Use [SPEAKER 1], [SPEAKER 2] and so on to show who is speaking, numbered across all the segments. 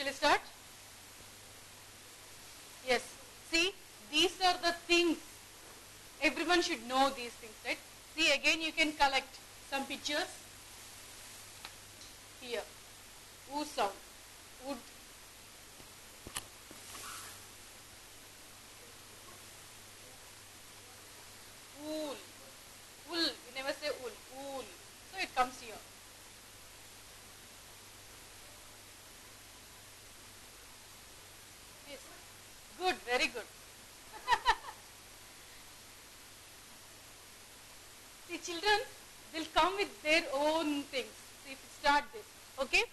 [SPEAKER 1] Shall I start? Yes. See, these are the things. Everyone should know these things, right? See, again you can collect some pictures. Here. Oo sound. Wood. Wool. Wool. We never say wool. Wool. So it comes here. Yes. Good. Very good. See, children will come with their own things. So if you start this, okay?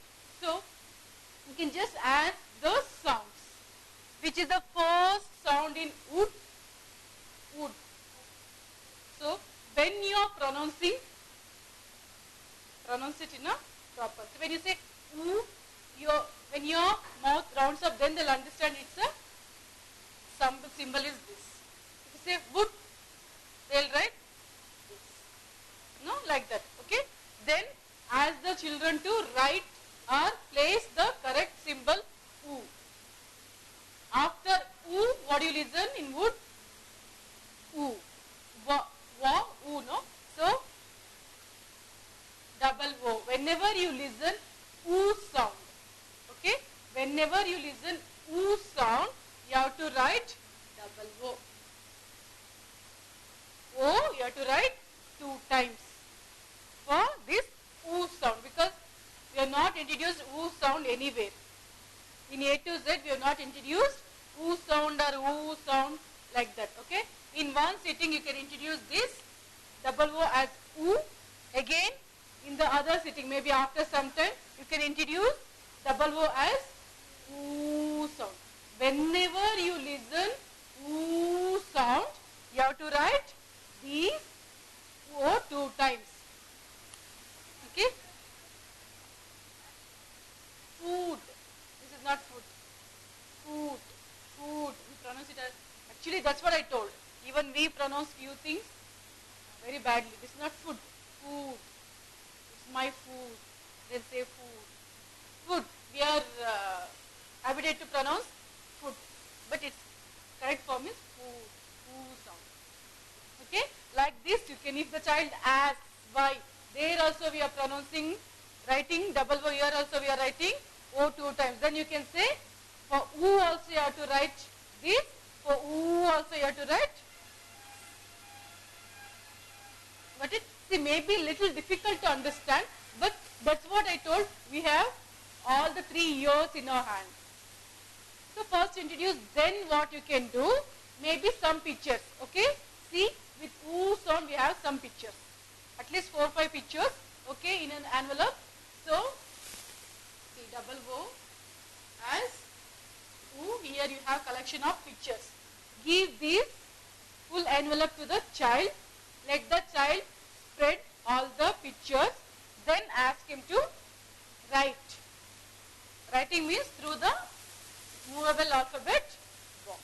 [SPEAKER 1] So you can just add those sounds. Which is the first sound in wood? Wood. So when you are pronouncing, pronounce it in a proper. So when you say oo, when your mouth rounds up, then they'll understand it's a symbol is this. If you say wood, they'll write this. No, like that. Okay. Then ask the children to write or place the correct symbol oo. After oo, what do you listen in wood? Oo. Wa, oo, no? So, double O. Whenever you listen oo sound, okay? Whenever you listen oo sound, you have to write double O. O, you have to write 2 times for this oo sound, because we have not introduced oo sound anywhere. In A to Z, we have not introduced oo sound or oo sound like that, okay? In one sitting, you can introduce this double O as oo. Again, in the other sitting, maybe after some time, you can introduce double O as oo sound. Whenever you listen oo sound, you have to write these O 2 times. Okay? Food. This is not food. Food. Food. We pronounce it as, actually that's what I told. Even we pronounce few things very badly. This is not food. Food. It's my food. Then say food. Food. We are habituated to pronounce food. But its correct form is food. Food sound. Okay? Like this you can, if the child asks why, there also we are pronouncing, writing double O, here also we are writing O 2 times. Then you can say, for oo also you have to write this, for oo also you have to write. But it may be little difficult to understand, but that's what I told. We have all the 3 ears in our hand. So first introduce, then what you can do, maybe some pictures, okay? See, with oo sound we have some pictures. At least 4 or 5 pictures, okay, in an envelope. So, see, double O as oo, here you have collection of pictures. Give this full envelope to the child. Let the child spread all the pictures. Then ask him to write. Writing means through the movable alphabet box.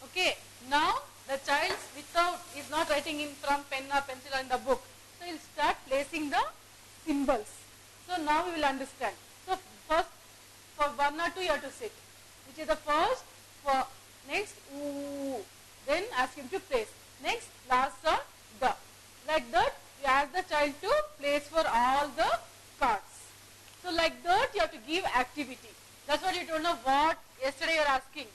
[SPEAKER 1] Okay. Now the child is not writing in from pen or pencil or in the book. So he will start placing the symbols. So now we will understand. So first for 1 or 2 you have to sit. Which is the first, for next oo. Then ask him to place. Next last are the. Like that you ask the child to place for all the cards. So like that you have to give activity. That's what you don't know what yesterday you are asking.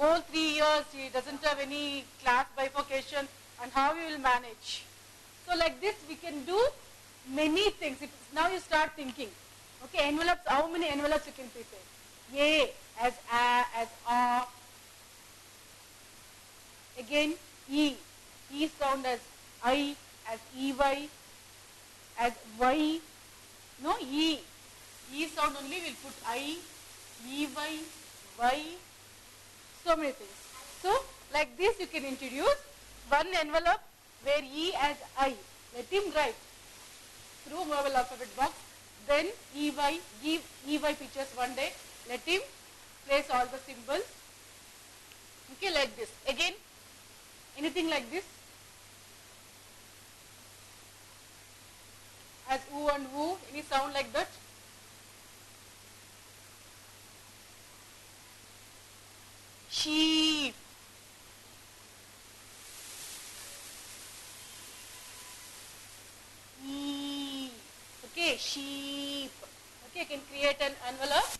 [SPEAKER 1] All 3 years he doesn't have any class bifurcation, and how we will manage. So like this we can do many things. Now you start thinking. Okay, envelopes, how many envelopes you can prepare? A as A, as A. Again E. E sound as I, as EY, as Y. No, E. E sound only will put I, EY, Y. So many things. So like this you can introduce one envelope where E as I. Let him write through movable alphabet box. Then EY, give EY pictures one day. Let him place all the symbols. Okay, like this. Again, anything like this. As oo and woo, any sound like that? sheep. Okay, I can create an envelope.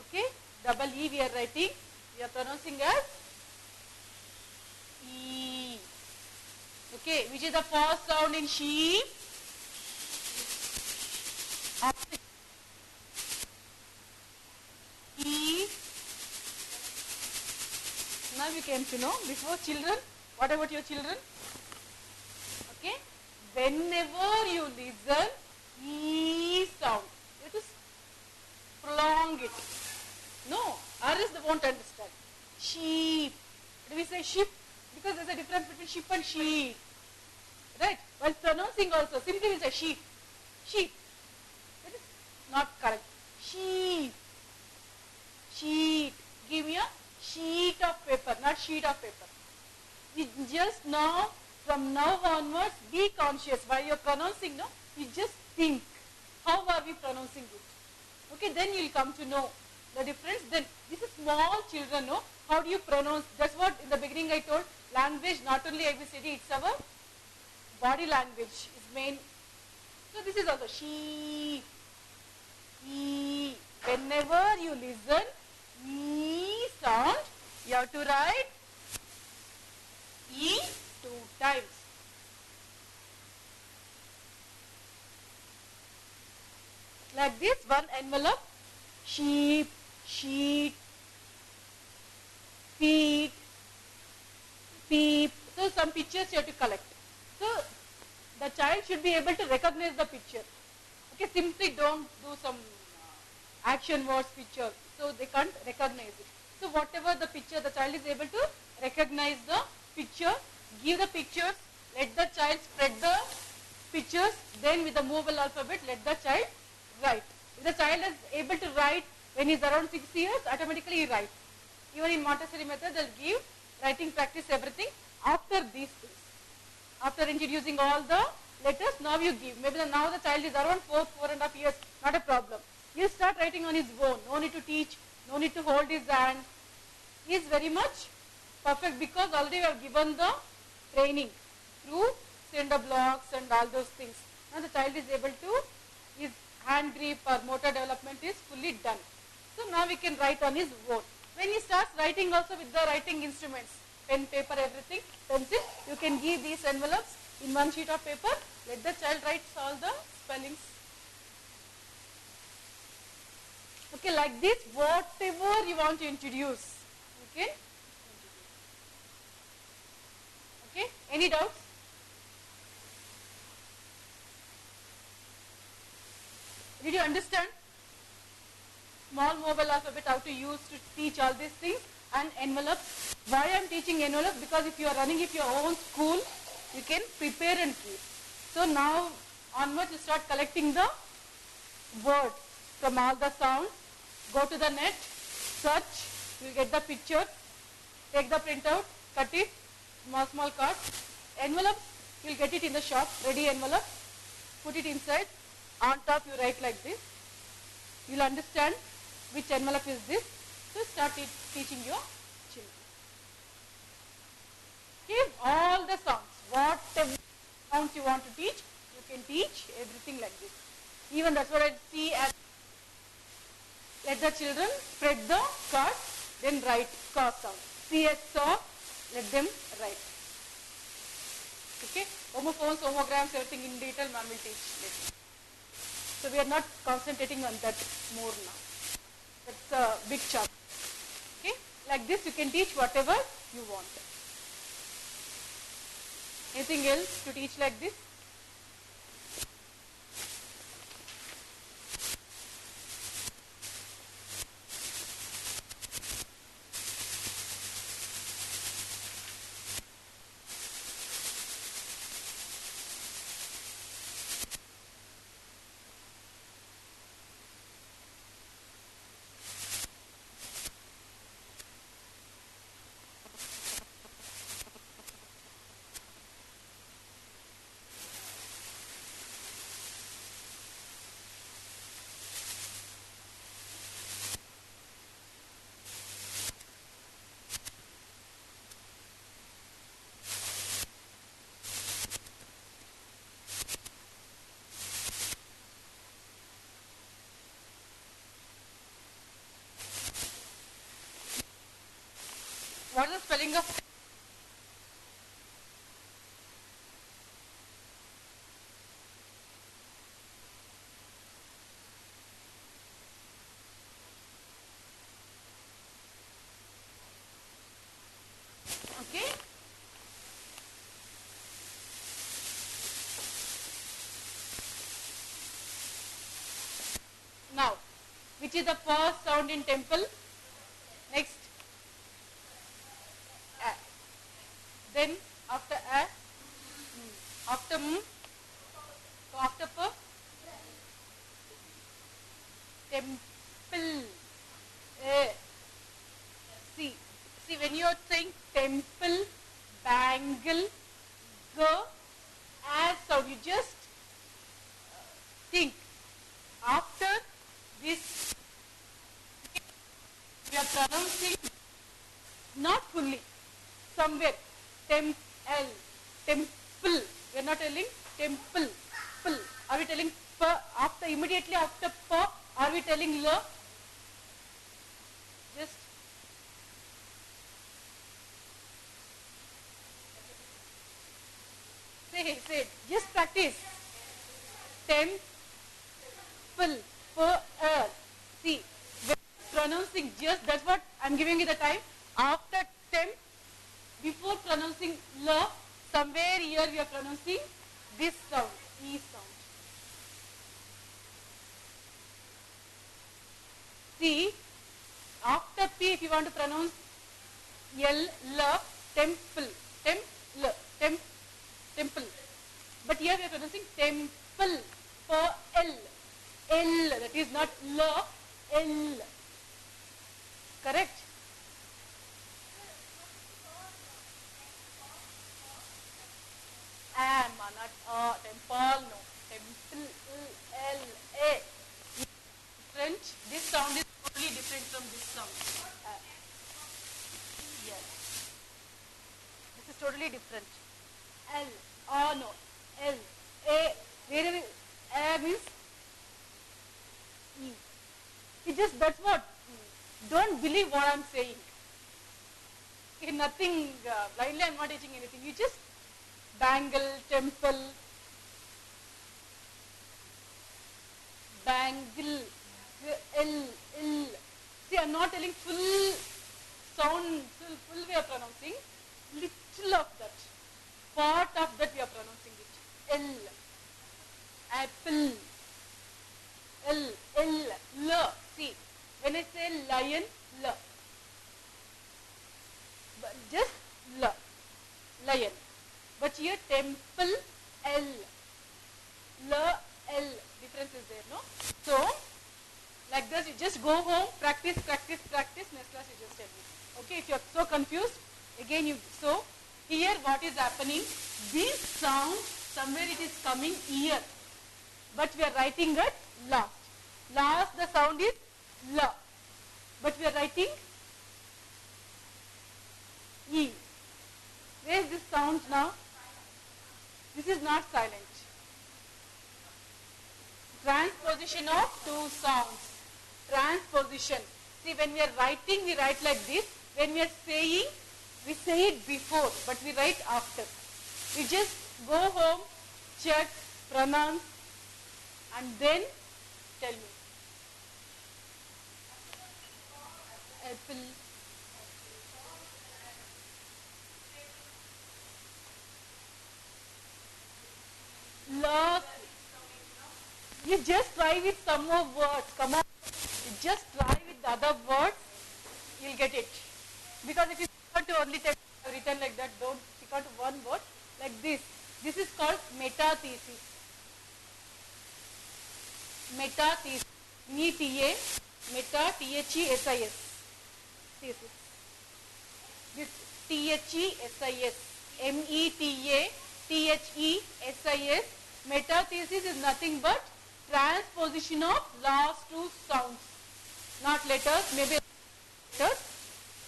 [SPEAKER 1] Okay, double E we are writing. We are pronouncing as E. Okay, which is the first sound in sheep? E. Now we came to know. Before children, what about your children? Okay, whenever you listen E sound, you have to prolong it. No, others they won't understand. Sheep. Do we say sheep? Because there's a difference between sheep and sheep. Right? While pronouncing also, simply we say sheep. Sheep. That is not correct. Sheep. Sheet. Give me a sheet of paper, not sheet of paper. You just now, from now onwards, be conscious. While you're pronouncing, no, you just think. How are we pronouncing it? Okay, then you'll come to know the difference. Then this is small children, no? How do you pronounce? That's what in the beginning I told. Language, not only ABCD, it's our body language is main. So this is also she, e. Whenever you listen e sound, you have to write e 2 times. Like this, one envelope, sheep, sheet, feet, peep. So some pictures you have to collect. So the child should be able to recognize the picture. Okay, simply don't do some action words picture. So they can't recognize it. So whatever the picture, the child is able to recognize the picture, give the pictures, let the child spread the pictures, then with the movable alphabet, let the child write. If the child is able to write when he is around 6 years, automatically he writes. Even in Montessori method, they'll give writing practice everything after these things. After introducing all the letters, now you give. Maybe now the child is around 4.5 years, not a problem. He'll start writing on his own. No need to teach, no need to hold his hand. He is very much perfect because already we have given the training through cinder blocks and all those things. Now the child is able to, his hand grip or motor development is fully done. So now we can write on his own. When he starts writing also with the writing instruments, pen, paper, everything, pencil, you can give these envelopes in one sheet of paper. Let the child write all the spellings. Okay, like this, whatever you want to introduce, you can introduce. Okay, any doubts? Did you understand? Small mobile alphabet, how to use to teach all these things, and envelope. Why I am teaching envelope? Because if you are running it your own school, you can prepare and keep. So now onwards you start collecting the words from all the sounds. Go to the net, search, you will get the picture, take the printout, cut it, small cards. Envelope, you will get it in the shop, ready envelope, put it inside. On top you write like this. You will understand which envelope is this. So start teaching your children. Okay, all the sounds, whatever sounds you want to teach, you can teach everything like this. Even that's what I see as, let the children spread the cards, then write saw sound. See a saw, let them write. Okay, homophones, homograms, everything in detail, ma'am will teach later. So we are not concentrating on that more now. That's a big chunk. Okay, like this you can teach whatever you want. Anything else to teach like this? meaning of okay? Now, which is the first sound in temple? Next, a. Then after a, after m, so after p, temple. See, when you are saying temple, bangle, go, as sound, you just think. After this, we are pronouncing not fully, somewhere, temple, temple. We are not telling temple, pl. Are we telling p after, immediately after p? Are we telling l? Just say it. Just practice. Temple, p, see, when pronouncing just, that's what I'm giving you the time. After temp, before pronouncing l, somewhere here we are pronouncing this sound, e sound. See, after p, if you want to pronounce l, l, temple, temple. But here we are pronouncing temple, p, l, that is not l, l. Correct? Not temple, no. Temple, l, a. Different. This sound is totally different from this sound. Yes. This is totally different. L, no. L, a. Wherever a means e. It just, that's what. Don't believe what I'm saying. Nothing, blindly I'm not teaching anything. You just bangle, temple, bangle, l. See, I'm not telling full sound, full way of pronouncing. Little of that. Part of that we are pronouncing it. L. Apple. L. See, when I say lion, l. But just l. Lion. But here temple, L. L. Difference is there, no? So, like this, you just go home, practice. Next class you just tell me. Okay, if you are so confused, again you, so here what is happening? This sound, somewhere it is coming here. But we are writing at last. Last the sound is L. But we are writing E. Where is this sound now? This is not silent. Transposition of two sounds. Transposition. See, when we are writing, we write like this. When we are saying, we say it before, but we write after. We just go home, check, pronounce, and then tell me. Apple. Love. You just try with some more words. Come on. You just try with the other words. You'll get it. Because if you want to only take written like that, don't stick out one word like this. This is called metathesis. Metathesis. M-E-T-A. Meta, T-H-E-S-I-S. Thesis. This T-H-E-S-I-S. M-E-T-A. T-H-E-S-I-S. Metathesis is nothing but transposition of last two sounds. Not letters, maybe letters.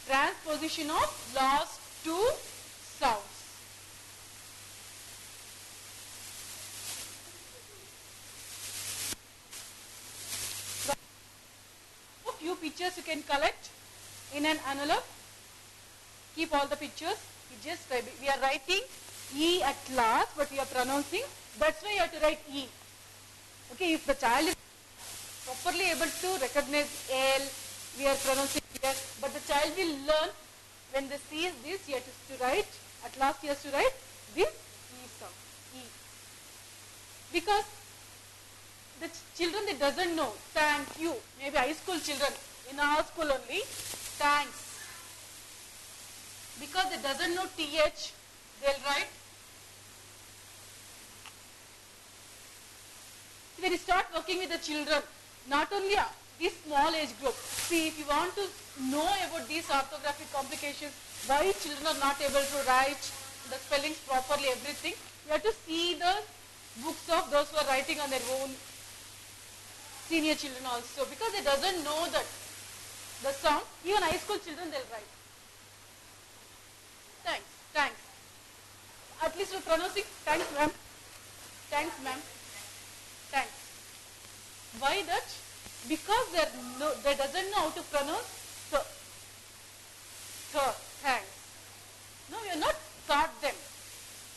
[SPEAKER 1] Transposition of last two sounds. A few pictures you can collect in an envelope. Keep all the pictures. We are writing E at last, but we are pronouncing. That's why you have to write E. Okay, if the child is properly able to recognize L, we are pronouncing here, but the child will learn when they see this, he has to write, at last he has to write this E sound, E. Because the children, they doesn't know, thank you, maybe high school children, in our school only, thanks. Because they doesn't know TH, they'll write. When you start working with the children, not only this small age group, see, if you want to know about these orthographic complications, why children are not able to write the spellings properly, everything, you have to see the books of those who are writing on their own, senior children also, because they doesn't know that the sound, even high school children, they'll write. Thanks, thanks. At least we're pronouncing, thanks ma'am, thanks ma'am, thanks. Why that? Because they doesn't know how to pronounce sir, thanks. No, we are not taught them.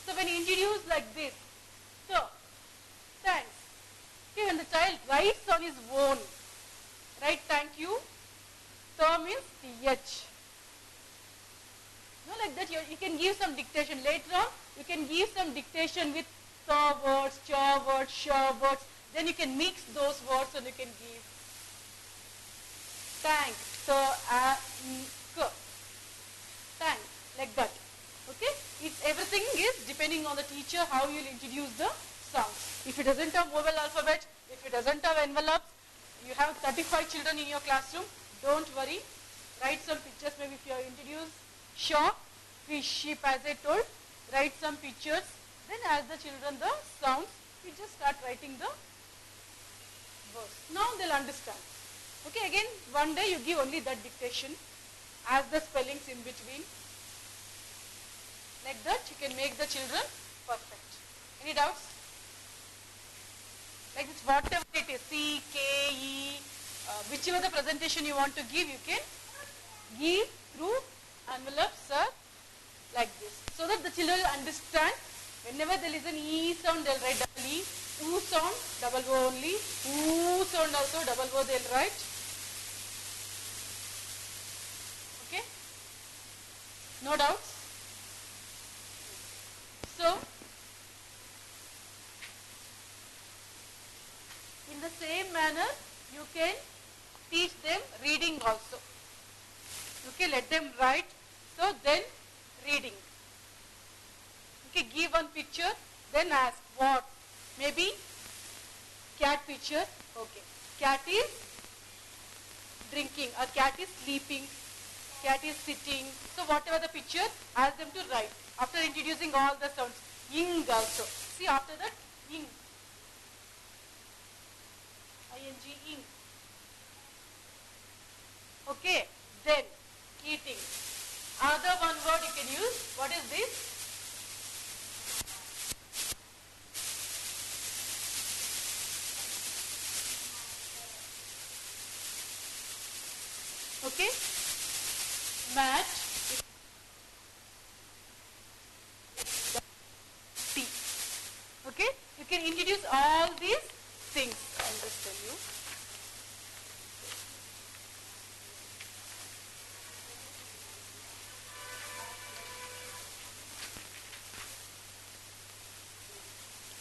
[SPEAKER 1] So when you introduce like this, sir, thanks. Okay, when the child writes on his own, write thank you, sir means TH. No, like that you can give some dictation. Later on, you can give some dictation with sir words, cha words, sha words. Then you can mix those words and you can give. Thanks, sir, thanks, like that. Okay? Everything is depending on the teacher how you will introduce the sounds. If it doesn't have vowel alphabet, if it doesn't have envelopes, you have 35 children in your classroom, don't worry. Write some pictures, maybe if you have introduced shark, fish, sheep as I told, write some pictures. Then as the children the sounds, we just start writing the words. Now they'll understand. Okay, again one day you give only that dictation as the spellings in between. Like that you can make the children perfect. Any doubts? Like this, whatever it is, C, K, E, whichever the presentation you want to give, you can give through envelopes like this. So that the children understand. Whenever they listen E sound, they'll write double E. U sound, double O only. U sound also, double O they'll write. Okay? No doubts? So, in the same manner, you can teach them reading also. Okay, let them write. So, then reading. Okay, give one picture, then ask what? Maybe cat picture. Okay, cat is drinking or cat is sleeping, cat is sitting. So whatever the picture, ask them to write. After introducing all the sounds, ing also. See, after that, ing. I-N-G, ing. Okay, then eating. Another one word you can use. What is this? Okay, mat, T. Okay, you can introduce all these things. I'll just tell you.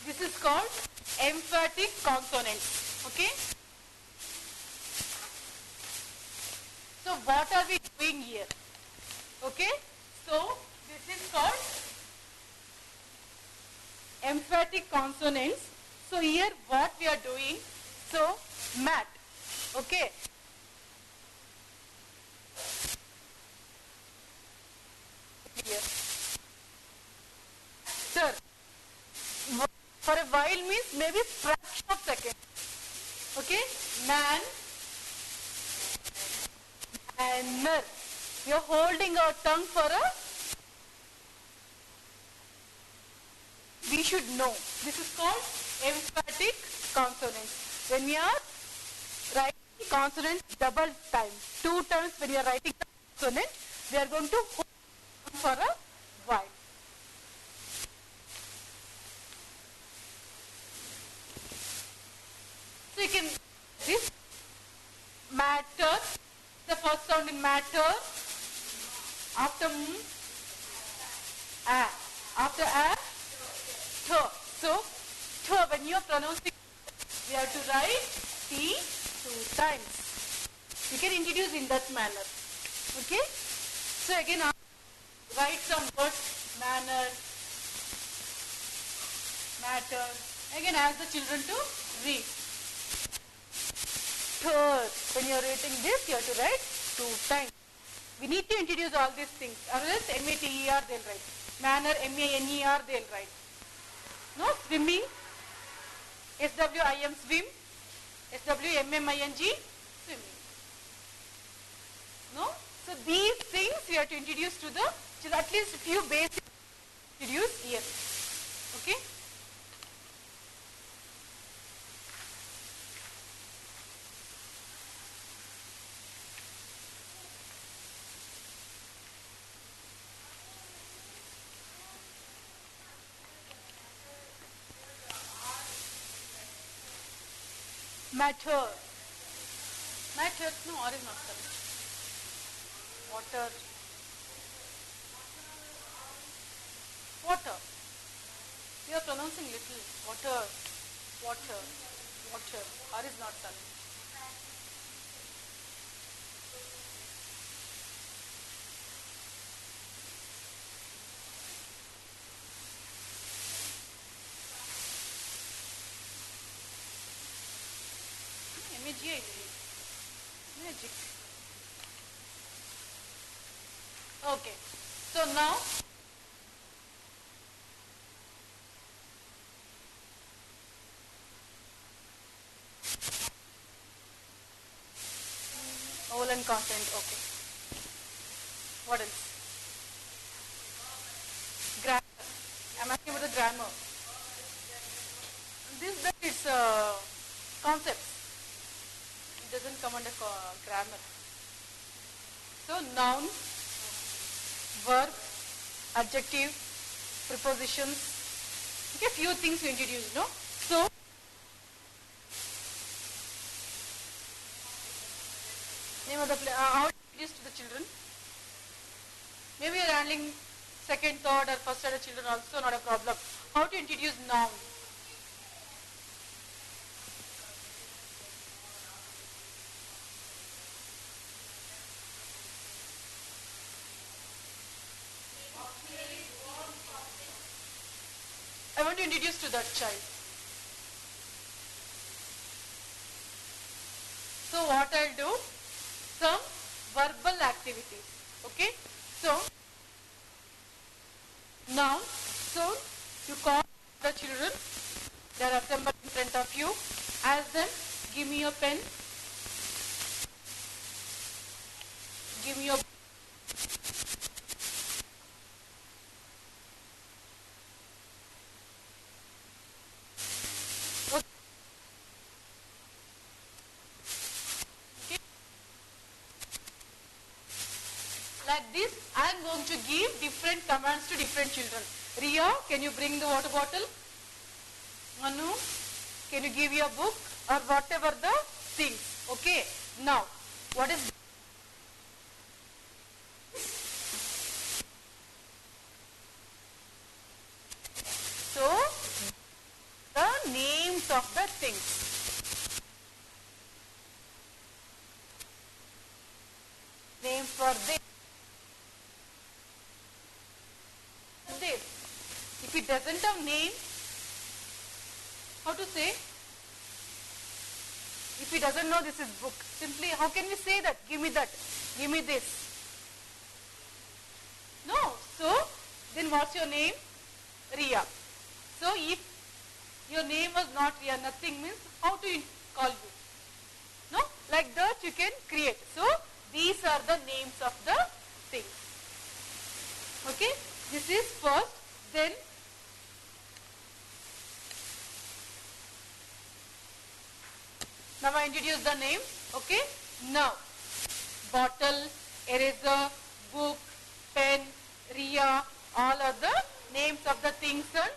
[SPEAKER 1] This is called emphatic consonants. Okay. So what are we doing here? Okay, so this is called emphatic consonants. So here what we are doing, so mat, okay. Here. Sir, for a while means maybe fraction of second. Okay, man, manner. We are holding our tongue for a, we should know. This is called emphatic consonants. When we are writing consonants double time, 2 times when we are writing the consonant, we are going to hold for a while. So you can this matter, the first sound in matter, after a, after a, th. So th, when you are pronouncing, we have to write t 2 times. You can introduce in that manner. Okay? So again, write some words, manner, matter. Again, ask the children to read. Third, when you are writing this, you have to write 2 times. We need to introduce all these things. Otherwise, M-A-T-E-R they'll write. Manner, M-A-N-E-R they'll write. No, swimming, S-W-I-M, swim, S-W-M-M-I-N-G, swimming. No? So these things we have to introduce to the children, at least a few basic introduce here. Okay? Matter. Matter, no, or is not correct. Water. Water. You are pronouncing little. Water. Water. Water. R is not silent. M-A-G-I. Magic. Okay. So now, vowel and consonant. Okay. What else? Grammar. I'm asking about the grammar. This that is concepts. It doesn't come under grammar. So noun, verb, adjective, prepositions. Okay, few things we introduce, no? So name of the play. How to introduce to the children? Maybe you're handling second, third, or first order children also, not a problem. How to introduce noun? I want to introduce to that child. So what I'll do? Some verbal activities. Okay? So now, so you call the children. They are assembled in front of you. Ask them, give me your pen. Give me your like this. I am going to give different commands to different children. Ria, can you bring the water bottle? Manu, can you give your book or whatever the things? Okay. Now, what is so the names of the things. Names for this. If it doesn't have name, how to say? If he doesn't know this is book, simply how can we say that? Give me that. Give me this. No. So, then what's your name? Ria. So, if your name was not Ria, nothing means how to call you? No? Like that you can create. So, these are the names of the things. Okay? This is first. Then now I introduce the name. Okay. Now bottle, eraser, book, pen, Ria, all are the names of the things and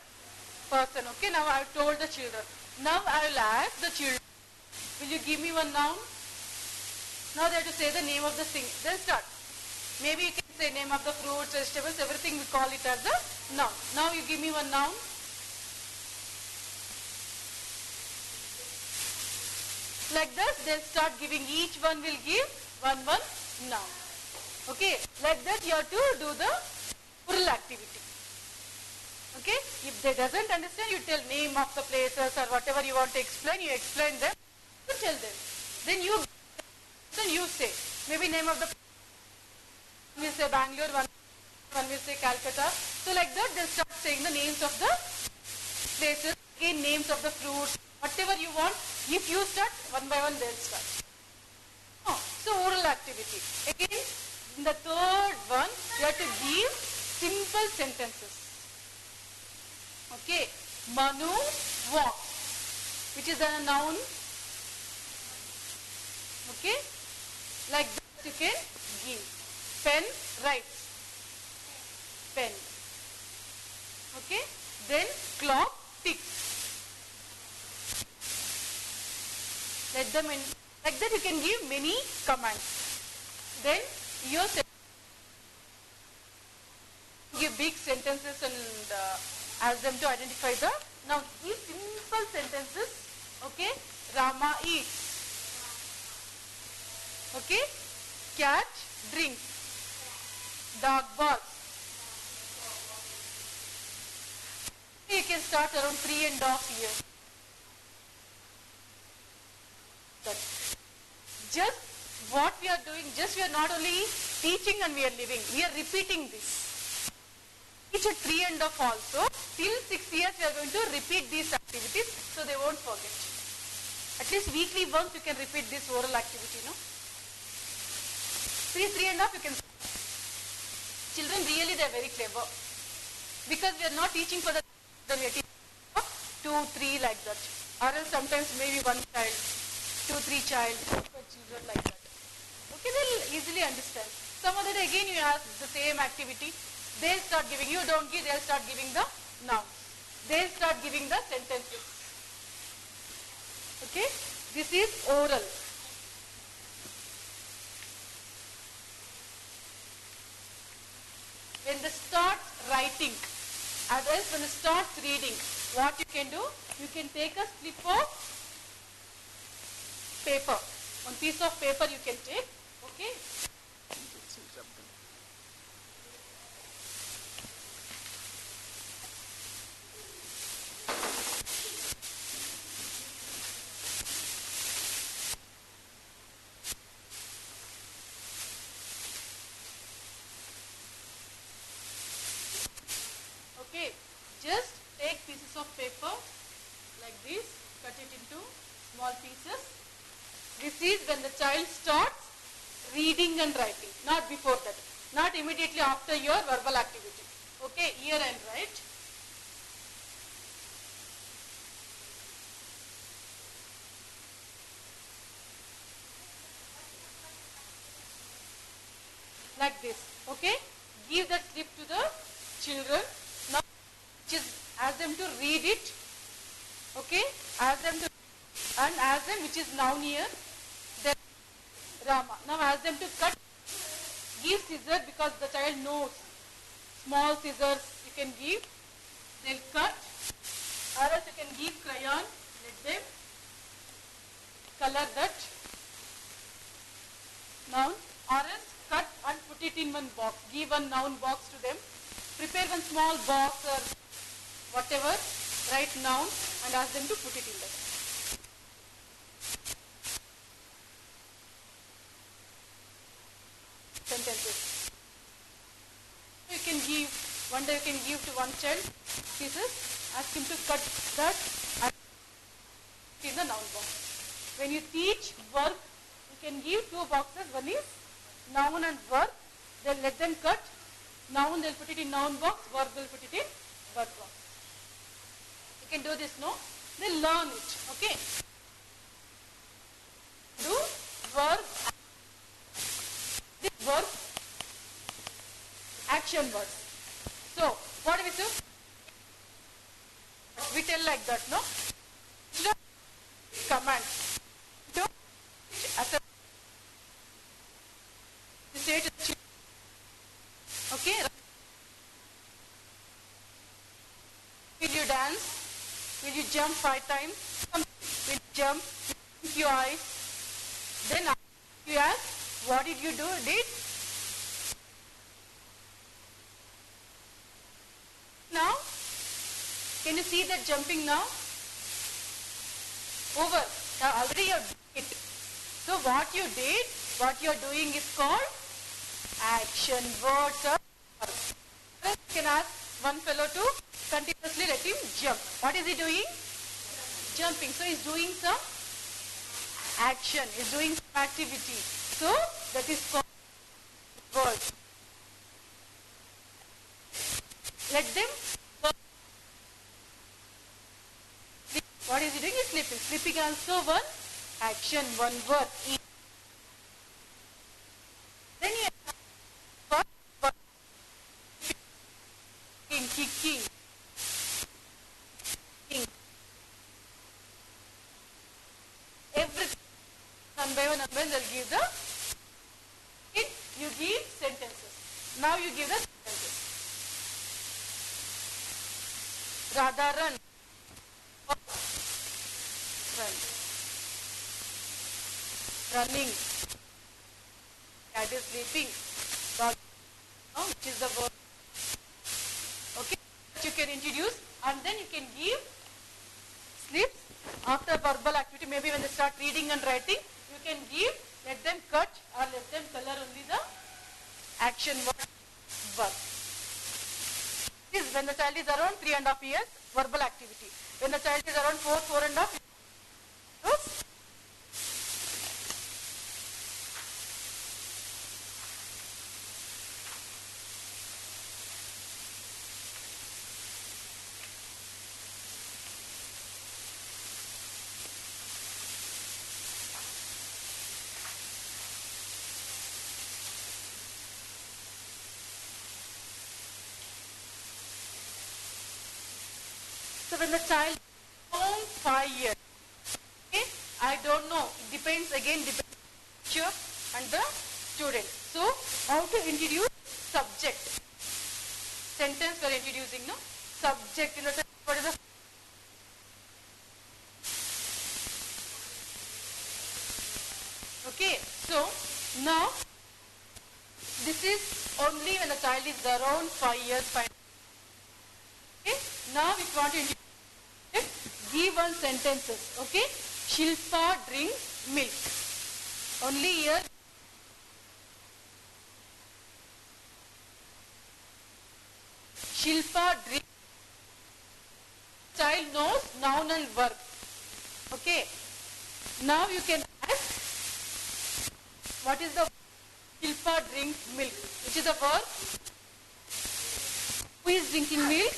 [SPEAKER 1] person. Okay, now I have told the children. Now I will ask the children, will you give me one noun? Now they have to say the name of the thing. Then start. Maybe you can say name of the fruits, vegetables, everything we call it as a noun. Now you give me one noun. Like that, they'll start giving, each one will give one noun. Okay, like that you have to do the oral activity. Okay, if they doesn't understand, you tell name of the places or whatever you want to explain, you explain them, you tell them. Then you say, maybe name of the, one will say Bangalore, one will say Calcutta. So like that, they'll start saying the names of the places, again names of the fruits, whatever you want. If you start, one by one they'll start. Oh, so oral activity. Again, in the third one, you have to give simple sentences. Okay, Manu walks, which is a noun. Okay, like that you can give. Pen writes. Pen. Okay, then clock ticks. Let them in, like that you can give many commands. Then your give big sentences and ask them to identify the noun. Give simple sentences. Okay, Rama eats. Okay, cat drinks. Dog barks. You can start around 3.5 years. Just what we are doing, just we are not only teaching and we are living, we are repeating this. Teach at 3.5 also, till 6 years we are going to repeat these activities so they won't forget. At least weekly once you can repeat this oral activity, no? 3.5 you can. Children really they are very clever. Because we are not teaching for the children, we are teaching for 2, 3 like that. Or else sometimes maybe one child. 2, 3 child, children like that. Okay, they'll easily understand. Some other day again you ask the same activity. They'll start giving, you don't give, they'll start giving the nouns. They'll start giving the sentences. Okay, this is oral. When they start writing, as else when they start reading, what you can do, you can take a slip of paper. One piece of paper you can take. Okay. Okay. Just take pieces of paper like this, cut it into small pieces. This is when the child starts reading and writing, not before that, not immediately after your verbal activity. Okay, hear and write. Like this, okay? Give that slip to the children. Now, just ask them to read it, okay? Ask them to, and ask them which is noun here. Rama. Now ask them to cut. Give scissors because the child knows. Small scissors you can give. They'll cut. Or else you can give crayon. Let them color that noun. Or else cut and put it in one box. Give one noun box to them. Prepare one small box or whatever. Write noun and ask them to put it in there. Sentences. You can give, one day you can give to one child pieces, ask him to cut that and in the noun box. When you teach work, you can give 2 boxes, one is noun and verb, then let them cut, noun they'll put it in noun box, verb they'll put it in verb box. You can do this, no? Then learn it, okay? Do verb, this verb, action. action words. So, what do we do? We tell like that, no? Command. So, as a say to the children, okay? Will you dance? Will you jump 5 times? Will you jump? Blink your eyes. Then you ask, what did you do? Did? Now, can you see that jumping now? Over. Now already you did it. So what you did, what you are doing is called action words or verbs. You can ask one fellow to continuously let him jump. What is he doing? Jumping. So he is doing some action, he is doing some activity. So that is called words. Let them work. What is he doing? He is sleeping. Sleeping also one action, one word. Then you have verb. Kicking. Everything. One by one, they'll give the it. You give sentences. Now you give the sentences. Radha run. Run. Running. Cat is sleeping. Dog. Which is the word. Okay. You can introduce and then you can give slips after verbal activity. Maybe when they start reading and writing, you can give, let them cut or let them color only the action word verb. This is when the child is around 3.5 years, verbal activity. When the child is around 4.5 years, so when the child is around 5 years, okay, I don't know, it depends again, depends on the teacher and the student. So, how to introduce subject? Sentence we are introducing, no? Subject in the sense, what is the okay, so now this is only when the child is around 5 years, 5. Okay, now we want to introduce give one sentences. Okay, Shilpa drinks milk. Only here. Shilpa drinks. Child knows noun and verb. Okay. Now you can ask, what is the Shilpa drinks milk? Which is the verb? Who is drinking milk?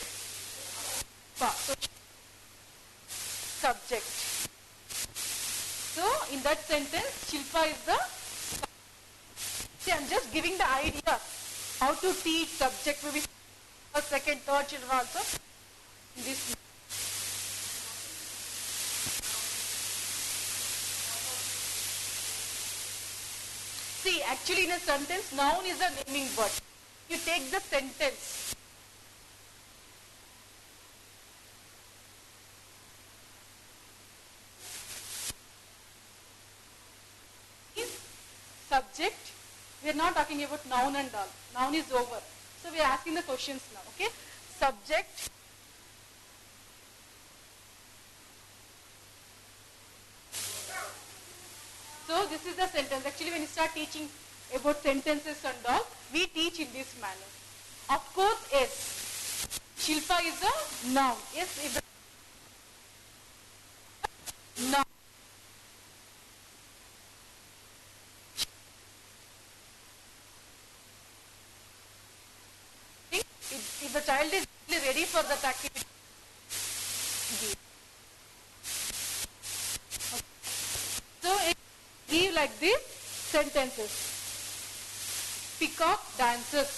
[SPEAKER 1] So, subject. So, in that sentence, Shilpa is the subject. See, I am just giving the idea how to teach subject, maybe first, second, third children also. This. See, actually in a sentence, noun is a naming word. You take the sentence. Subject, we are not talking about noun and all. Noun is over. So we are asking the questions now. Okay. Subject. So this is the sentence. Actually, when you start teaching about sentences and all, we teach in this manner. Of course, yes. Shilpa is a noun. Yes, is a noun. If the child is ready for that activity, so give like this sentences. Peacock dances.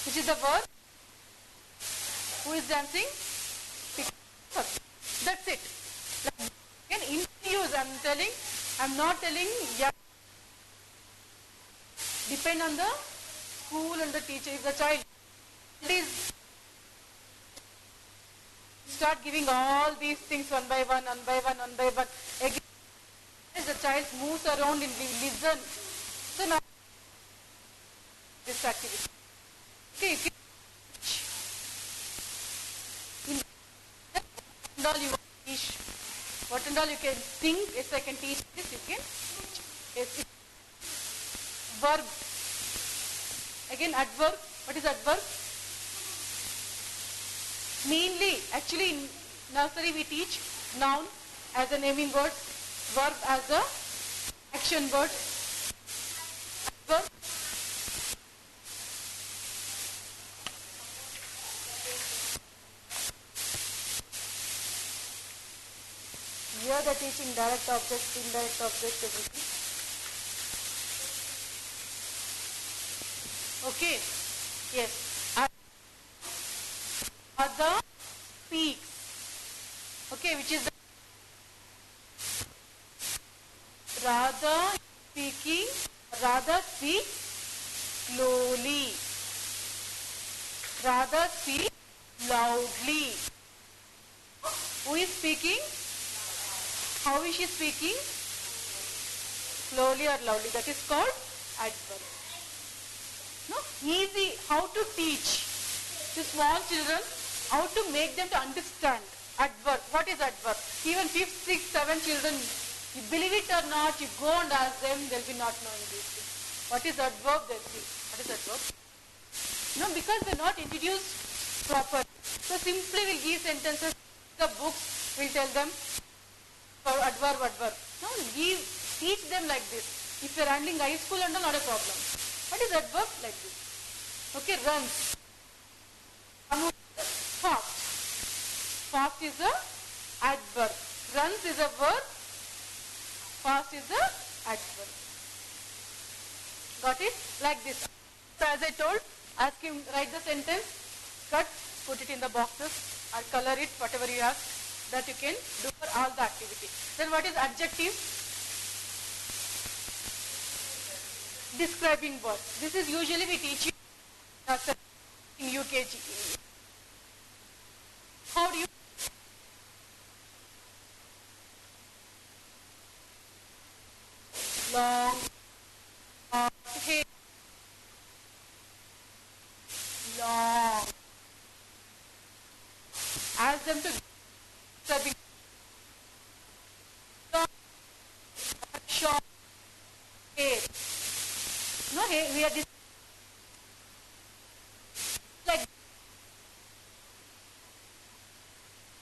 [SPEAKER 1] Which is the verb? Who is dancing? That's it. Like, again, introduce. I'm not telling. Yeah. Depend on the school and the teacher. If the child is start giving all these things one by one, one by one, one by one. Again, as the child moves around and listen. So now this activity. Okay, you can in what and all you want to teach, what and all you can think, yes I can teach this, you can teach. Yes, verb. Again adverb. What is adverb? Mainly, actually in nursery we teach noun as a naming word, verb as a action word. Adverb. Here they are teaching direct objects, indirect objects, everything. Okay. Yes. Radha speaks. Okay, which is the Radha speaking. Radha speaks slowly. Radha speaks loudly. Who is speaking? How is she speaking? Slowly or loudly. That is called adverb. No, easy. How to teach to small children, how to make them to understand adverb. What is adverb? Even 5th, 6th, 7th children, you believe it or not, you go and ask them, they'll be not knowing these things. What is adverb? They'll see. What is adverb? No, because they're not introduced properly. So simply we'll give sentences, the books will tell them for adverb, adverb. No, teach them like this. If you're handling high school and all, not a problem. What is adverb? Like this. Okay, runs. Fast. Fast is a adverb. Runs is a verb. Fast is a adverb. Got it? Like this. So as I told, ask him write the sentence, cut, put it in the boxes, or color it, whatever you have, that you can do for all the activity. Then what is adjective? Describing word. This is usually we teach you in UKG. How do you long, hair, long. Ask them to describing long, short, hair. No, hair, we are like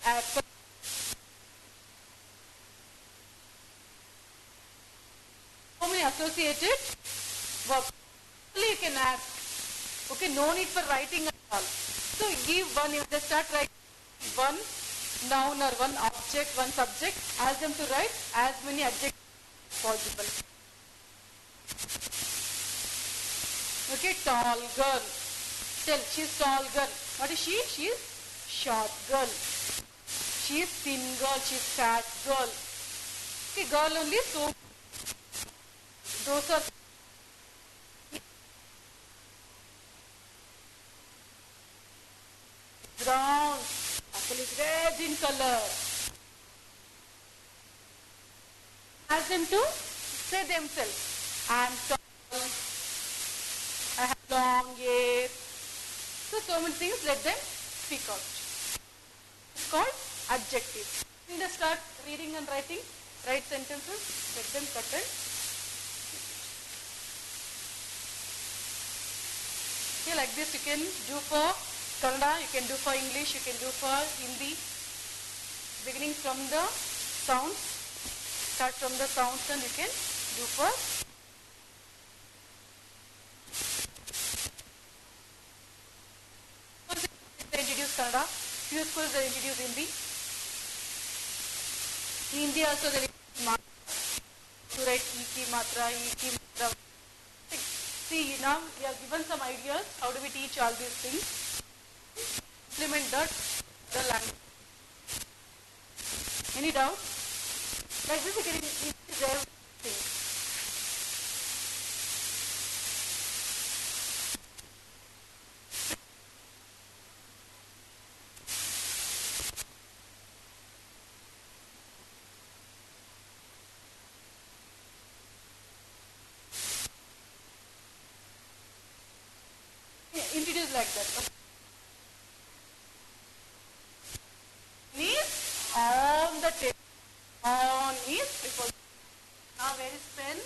[SPEAKER 1] apple. So many associated verbs. Only you can ask. Okay, no need for writing at all. So give one, if they start writing one noun or one object, one subject, ask them to write as many adjectives as possible. Okay, tall girl. Tell, she's tall girl. What is she? She is short girl. She is thin girl. She is fat girl. Okay, girl only. So those are brown. Apple is red in color. Ask them to say themselves. I am tall. I have long hair. So many things, let them speak out. It's called adjective. When they start reading and writing, write sentences, let them cut and okay, like this you can do for Kannada, you can do for English, you can do for Hindi. Beginning from the sounds, start from the sounds and you can do for they introduce Kannada, few schools they introduce Hindi. In Hindi also they introduce Matra, to write Iki Matra, Iki Matra. See, now we have given some ideas. How do we teach all these things? Implement that the language. Any doubt? Like this, you can increase everything. Introduce like that. Is on the table. On is preposition. Now where is pen?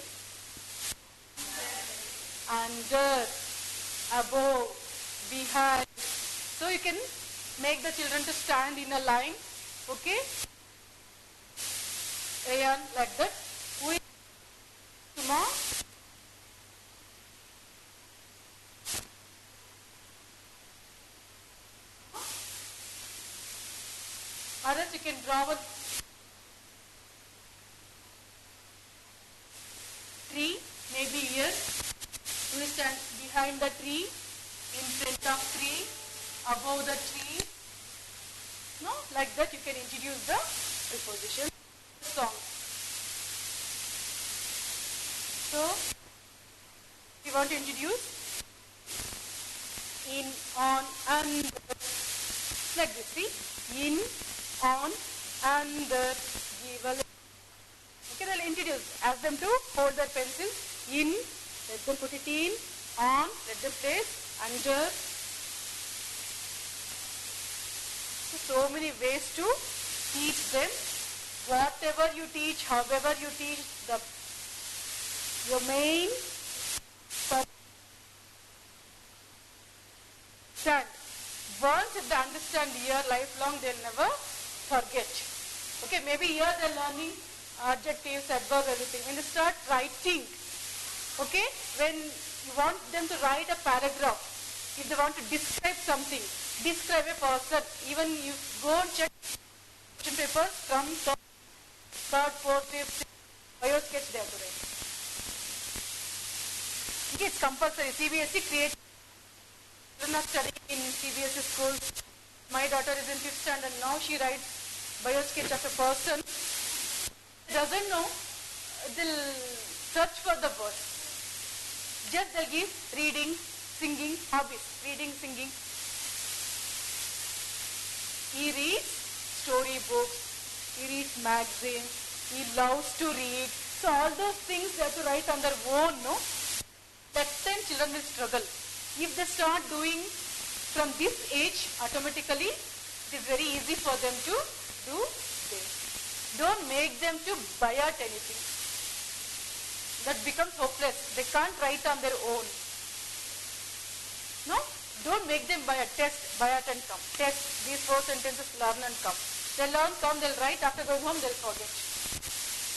[SPEAKER 1] Under, above, behind. So you can make the children to stand in a line. Okay? Ayan, like that. Who is tomorrow? Or else you can draw a tree, maybe here. We stand behind the tree, in front of tree, above the tree. No, like that you can introduce the preposition song. So, we want to introduce in, on, and like this. See, in, on, under, give a. Okay, they'll introduce. Ask them to hold their pencils in, let them put it in, on, let them place, under. So many ways to teach them. Whatever you teach, however you teach, your main understand. Once if they understand here, lifelong, they'll never forget. Okay, maybe here they're learning adjectives, adverbs, everything. When they start writing, okay, when you want them to write a paragraph, if they want to describe something, describe a person, even you go and check question papers from third, fourth, fifth, bio sketch they have to write. Okay, it's compulsory. CBSE creates. Children are studying in CBSE schools. My daughter is in 5th standard now. She writes bio sketch of a person. Doesn't know. They'll search for the word. Just they'll give reading, singing, hobbies. Reading, singing. He reads storybooks. He reads magazines. He loves to read. So all those things they have to write on their own, no? That time children will struggle. If they start doing from this age, automatically it is very easy for them to do this. Don't make them to buy at anything. That becomes hopeless. They can't write on their own. No? Don't make them buy a test, buy at and come. Test, these 4 sentences, learn and come. They learn, come, they'll write, after going home they'll forget.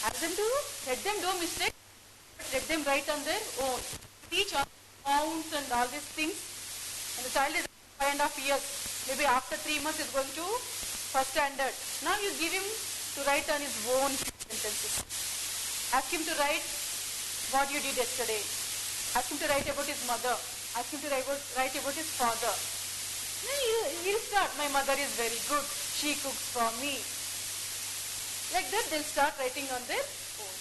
[SPEAKER 1] Ask them to, let them do mistakes, let them write on their own. Teach all counts and all these things. And the child is 5.5 years. Maybe after 3 months is going to first standard. Now you give him to write on his own sentences. Ask him to write what you did yesterday. Ask him to write about his mother. Ask him to write about his father. Then he'll start. My mother is very good. She cooks for me. Like that they'll start writing on their own.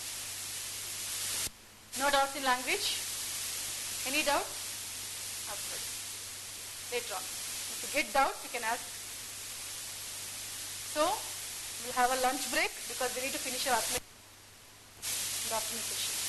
[SPEAKER 1] No doubts in language? Any doubt? After. Later on. If you get doubts, you can ask. So, we'll have a lunch break because we need to finish our afternoon session.